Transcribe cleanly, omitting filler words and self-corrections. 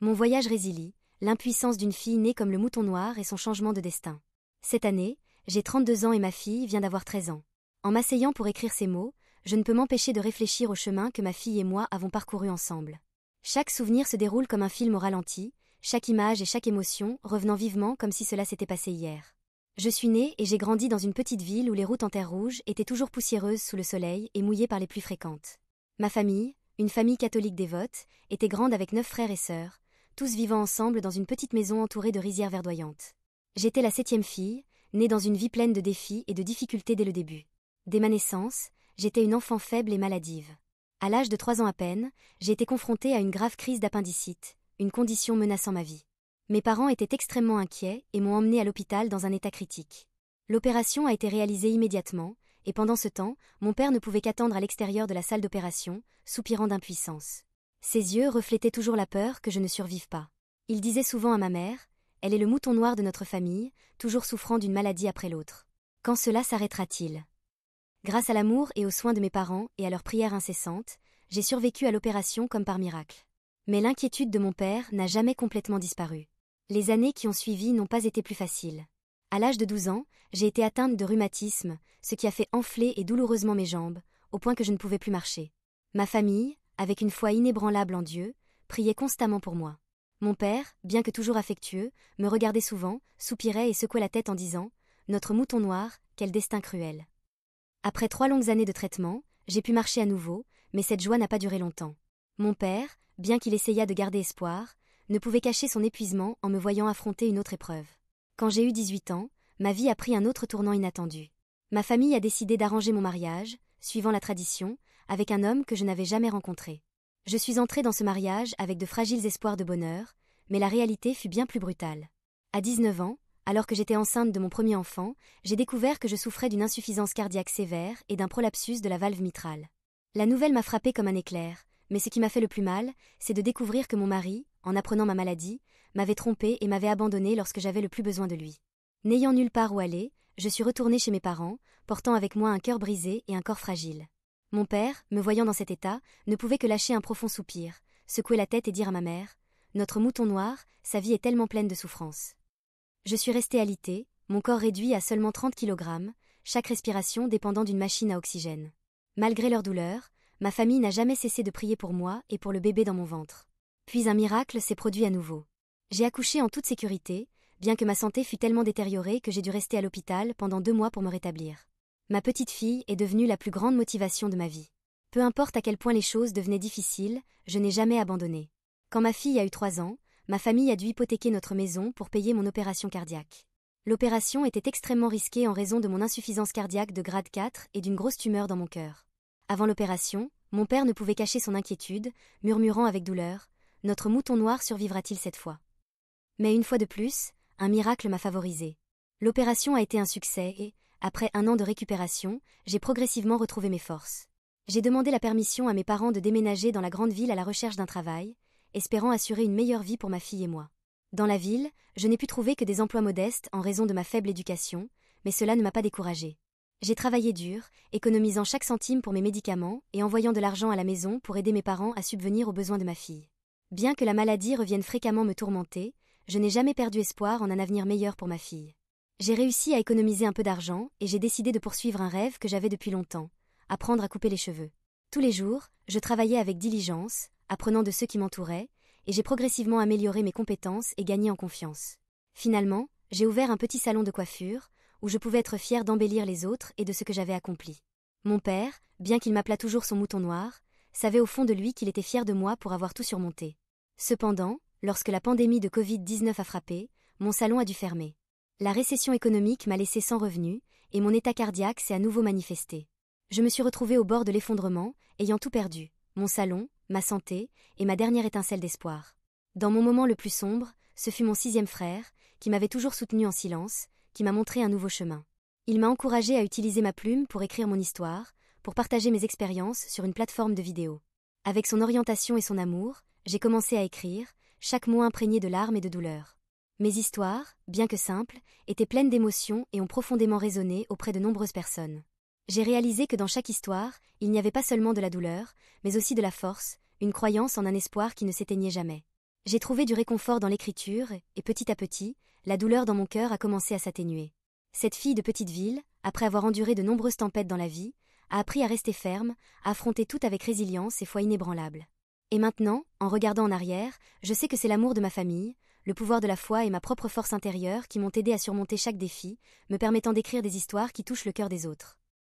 Mon voyage résilie, l'impuissance d'une fille née comme le mouton noir et son changement de destin. Cette année, j'ai 32 ans et ma fille vient d'avoir 13 ans. En m'asseyant pour écrire ces mots, je ne peux m'empêcher de réfléchir au chemin que ma fille et moi avons parcouru ensemble. Chaque souvenir se déroule comme un film au ralenti, chaque image et chaque émotion revenant vivement comme si cela s'était passé hier. Je suis née et j'ai grandi dans une petite ville où les routes en terre rouge étaient toujours poussiéreuses sous le soleil et mouillées par les pluies fréquentes. Ma famille, une famille catholique dévote, était grande avec 9 frères et sœurs, tous vivant ensemble dans une petite maison entourée de rizières verdoyantes. J'étais la 7e fille, née dans une vie pleine de défis et de difficultés dès le début. Dès ma naissance, j'étais une enfant faible et maladive. À l'âge de 3 ans à peine, j'ai été confrontée à une grave crise d'appendicite, une condition menaçant ma vie. Mes parents étaient extrêmement inquiets et m'ont emmenée à l'hôpital dans un état critique. L'opération a été réalisée immédiatement, et pendant ce temps, mon père ne pouvait qu'attendre à l'extérieur de la salle d'opération, soupirant d'impuissance. Ses yeux reflétaient toujours la peur que je ne survive pas. Il disait souvent à ma mère, « Elle est le mouton noir de notre famille, toujours souffrant d'une maladie après l'autre. Quand cela s'arrêtera-t-il » Grâce à l'amour et aux soins de mes parents et à leurs prières incessantes, j'ai survécu à l'opération comme par miracle. Mais l'inquiétude de mon père n'a jamais complètement disparu. Les années qui ont suivi n'ont pas été plus faciles. À l'âge de 12 ans, j'ai été atteinte de rhumatisme, ce qui a fait enfler et douloureusement mes jambes, au point que je ne pouvais plus marcher. Ma famille, avec une foi inébranlable en Dieu, priait constamment pour moi. Mon père, bien que toujours affectueux, me regardait souvent, soupirait et secouait la tête en disant « Notre mouton noir, quel destin cruel !» Après 3 longues années de traitement, j'ai pu marcher à nouveau, mais cette joie n'a pas duré longtemps. Mon père, bien qu'il essayât de garder espoir, ne pouvait cacher son épuisement en me voyant affronter une autre épreuve. Quand j'ai eu 18 ans, ma vie a pris un autre tournant inattendu. Ma famille a décidé d'arranger mon mariage, suivant la tradition, avec un homme que je n'avais jamais rencontré. Je suis entrée dans ce mariage avec de fragiles espoirs de bonheur, mais la réalité fut bien plus brutale. À 19 ans, alors que j'étais enceinte de mon premier enfant, j'ai découvert que je souffrais d'une insuffisance cardiaque sévère et d'un prolapsus de la valve mitrale. La nouvelle m'a frappée comme un éclair, mais ce qui m'a fait le plus mal, c'est de découvrir que mon mari, en apprenant ma maladie, m'avait trompée et m'avait abandonnée lorsque j'avais le plus besoin de lui. N'ayant nulle part où aller, je suis retournée chez mes parents, portant avec moi un cœur brisé et un corps fragile. Mon père, me voyant dans cet état, ne pouvait que lâcher un profond soupir, secouer la tête et dire à ma mère « Notre mouton noir, sa vie est tellement pleine de souffrances. » Je suis restée alitée, mon corps réduit à seulement 30 kg, chaque respiration dépendant d'une machine à oxygène. Malgré leur douleur, ma famille n'a jamais cessé de prier pour moi et pour le bébé dans mon ventre. Puis un miracle s'est produit à nouveau. J'ai accouché en toute sécurité, bien que ma santé fût tellement détériorée que j'ai dû rester à l'hôpital pendant 2 mois pour me rétablir. Ma petite fille est devenue la plus grande motivation de ma vie. Peu importe à quel point les choses devenaient difficiles, je n'ai jamais abandonné. Quand ma fille a eu 3 ans, ma famille a dû hypothéquer notre maison pour payer mon opération cardiaque. L'opération était extrêmement risquée en raison de mon insuffisance cardiaque de grade 4 et d'une grosse tumeur dans mon cœur. Avant l'opération, mon père ne pouvait cacher son inquiétude, murmurant avec douleur « Notre mouton noir survivra-t-il cette fois ?» Mais une fois de plus, un miracle m'a favorisé. L'opération a été un succès et, après 1 an de récupération, j'ai progressivement retrouvé mes forces. J'ai demandé la permission à mes parents de déménager dans la grande ville à la recherche d'un travail, espérant assurer une meilleure vie pour ma fille et moi. Dans la ville, je n'ai pu trouver que des emplois modestes en raison de ma faible éducation, mais cela ne m'a pas découragée. J'ai travaillé dur, économisant chaque centime pour mes médicaments et envoyant de l'argent à la maison pour aider mes parents à subvenir aux besoins de ma fille. Bien que la maladie revienne fréquemment me tourmenter, je n'ai jamais perdu espoir en un avenir meilleur pour ma fille. J'ai réussi à économiser un peu d'argent et j'ai décidé de poursuivre un rêve que j'avais depuis longtemps, apprendre à couper les cheveux. Tous les jours, je travaillais avec diligence, apprenant de ceux qui m'entouraient, et j'ai progressivement amélioré mes compétences et gagné en confiance. Finalement, j'ai ouvert un petit salon de coiffure, où je pouvais être fière d'embellir les autres et de ce que j'avais accompli. Mon père, bien qu'il m'appelât toujours son mouton noir, savait au fond de lui qu'il était fier de moi pour avoir tout surmonté. Cependant, lorsque la pandémie de Covid-19 a frappé, mon salon a dû fermer. La récession économique m'a laissé sans revenus, et mon état cardiaque s'est à nouveau manifesté. Je me suis retrouvée au bord de l'effondrement, ayant tout perdu, mon salon, ma santé, et ma dernière étincelle d'espoir. Dans mon moment le plus sombre, ce fut mon 6e frère, qui m'avait toujours soutenue en silence, qui m'a montré un nouveau chemin. Il m'a encouragée à utiliser ma plume pour écrire mon histoire, pour partager mes expériences sur une plateforme de vidéo. Avec son orientation et son amour, j'ai commencé à écrire, chaque mot imprégné de larmes et de douleur. Mes histoires, bien que simples, étaient pleines d'émotions et ont profondément résonné auprès de nombreuses personnes. J'ai réalisé que dans chaque histoire, il n'y avait pas seulement de la douleur, mais aussi de la force, une croyance en un espoir qui ne s'éteignait jamais. J'ai trouvé du réconfort dans l'écriture, et petit à petit, la douleur dans mon cœur a commencé à s'atténuer. Cette fille de petite ville, après avoir enduré de nombreuses tempêtes dans la vie, a appris à rester ferme, à affronter tout avec résilience et foi inébranlable. Et maintenant, en regardant en arrière, je sais que c'est l'amour de ma famille, le pouvoir de la foi et ma propre force intérieure qui m'ont aidé à surmonter chaque défi, me permettant d'écrire des histoires qui touchent le cœur des autres.